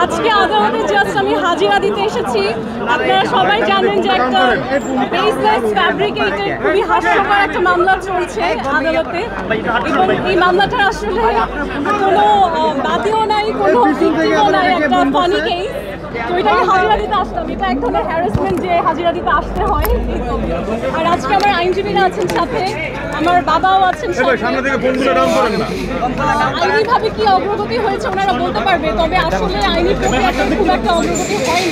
আজকে আদালতে জাস্ট আমি হাজিরা দিতে এসেছি। আপনারা সবাই জানেন যে একটা বেসলেস ফ্যাব্রিকেটেড খুবই হাস্যকর একটা মামলা চলছে আদালতে, এবং এই মামলাটার আসলে কোনো বাদীও নাই, কোনো ভিকটিমও নাই, একটা ফানি কেস। তো এটাকে হাজিরা দিতে আসলাম, এটা এক ধরনের হ্যারাসমেন্ট যে হাজিরা দিতে আসতে হয়। আর আজকে আমার আইনজীবীরা আছেন সাথে, আমার বাবাও আছেন সাথে। আইনিভাবে কি অগ্রগতি হয়েছে ওনারা বলতে পারবে, তবে আসলে আইনি প্রক্রিয়াটা খুব একটা অগ্রগতি হয়নি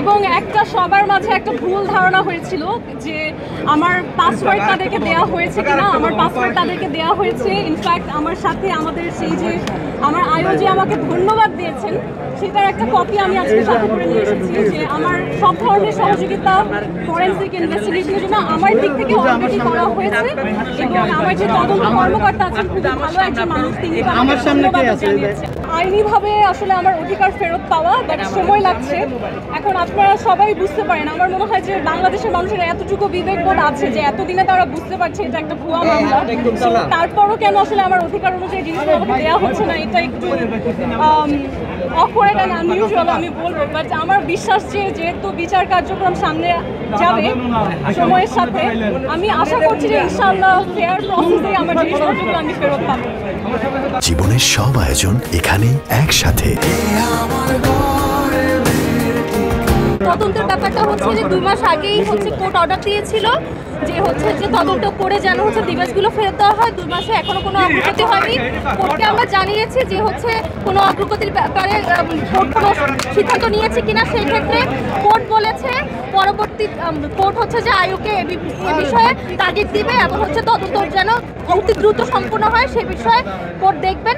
এবং একটা সবার মাঝে একটা ভুল ধারণা হয়েছিল যে আমার পাসওয়ার্ড তাদেরকে দেওয়া হয়েছে কিনা। আমার পাসওয়ার্ড তাদেরকে দেওয়া হয়েছে। ইনফ্যাক্ট আমার সাথে আমাদের সেই যে আমার আয়োজে আমাকে ধন্যবাদ দিয়েছেন, সেটার একটা কপি আমি আজকে সাথে করে নিয়ে এসেছি যে আমার সব ধরনের সহযোগিতা ফরেন্সিক ইনভেস্টিগেশনের জন্য আমার দিক থেকে অলরেডি করা হয়েছে, এবং আমার যে তদন্ত কর্মকর্তা আছেন খুবই ভালো একজন মানুষ, তিনি আমার সামনে জানিয়েছেন। আইনিভাবে আসলে আমার অধিকার ফেরত পাওয়া বাট সময় লাগছে। এখন আপনারা সবাই বুঝতে পারেন, আমার মনে হয় যে বাংলাদেশের মানুষের এতটুকু বিবেকবোধ আছে যে এতদিনে তারা বুঝতে পারছে এটা একটা ভুয়া মামলা, তারপরও কেন আসলে আমার অধিকার অনুযায়ী জিনিসগুলো আমাকে দেওয়া হচ্ছে না, এটা একটু অকওয়ার্ড অ্যান্ড আনইউজুয়াল আমি বলবো। বাট আমার বিশ্বাস যে যেহেতু বিচার কার্যক্রম সামনে যাবে সময়ের সাথে, আমি আশা করছি যে ইনশাআল্লাহ ফেয়ার প্রসেসে আমার জিনিসপত্রগুলো আমি ফেরত পাবো। জীবনের সব আয়োজন এখানে একসাথে। তদন্তের ব্যাপারটা হচ্ছে যে 2 মাস আগেই হচ্ছে কোর্ট অর্ডার দিয়েছিল যে হচ্ছে যে তদন্ত করে যেন হচ্ছে ডিভাইসগুলো ফেরত দেওয়া হয়। 2 মাসে এখনো কোনো অগ্রগতি হয়নি। কোর্টকে আমরা জানিয়েছি যে হচ্ছে কোনো অগ্রগতির ব্যাপারে কোর্ট কোনো সিদ্ধান্ত নিয়েছে কিনা। সেই ক্ষেত্রে কোর্ট বলেছে পরবর্তী কোর্ট হচ্ছে যে আয়োগকে এ বিষয়ে তাগিদ দিবে এবং হচ্ছে তদন্ত যেন অতি দ্রুত সম্পূর্ণ হয় সে বিষয়ে কোর্ট দেখবেন,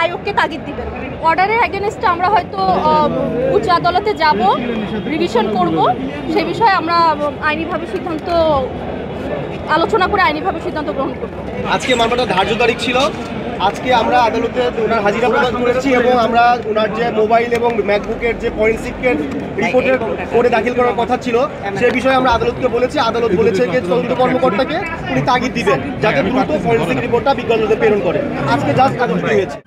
আয়োগকে তাগিদ দিবেন। অর্ডারের এগেনস্টে আমরা হয়তো উচ্চ আদালতে যাব, রিভিশন করব, সে বিষয়ে আমরা আইনিভাবে সিদ্ধান্ত আলোচনা করে আইনিভাবে সিদ্ধান্ত গ্রহণ করব। আজকে মামলাটা ধার্য তারিখ ছিল, আজকে আমরা আদালতে ওনার হাজিরা প্রদান করেছি এবং আমরা ওনার যে মোবাইল এবং ম্যাকবুকের যে ফরেন্সিকের রিপোর্টের করে দাখিল করার কথা ছিল সে বিষয়ে আমরা আদালতকে বলেছি। আদালত বলেছে যে তদন্ত কর্মকর্তাকে উনি তাগিদ দিবেন যাতে দ্রুত ফরেন্সিক রিপোর্টটা বিজ্ঞানীদের প্রেরণ করে। আজকে জাস্ট আদালত হয়েছে।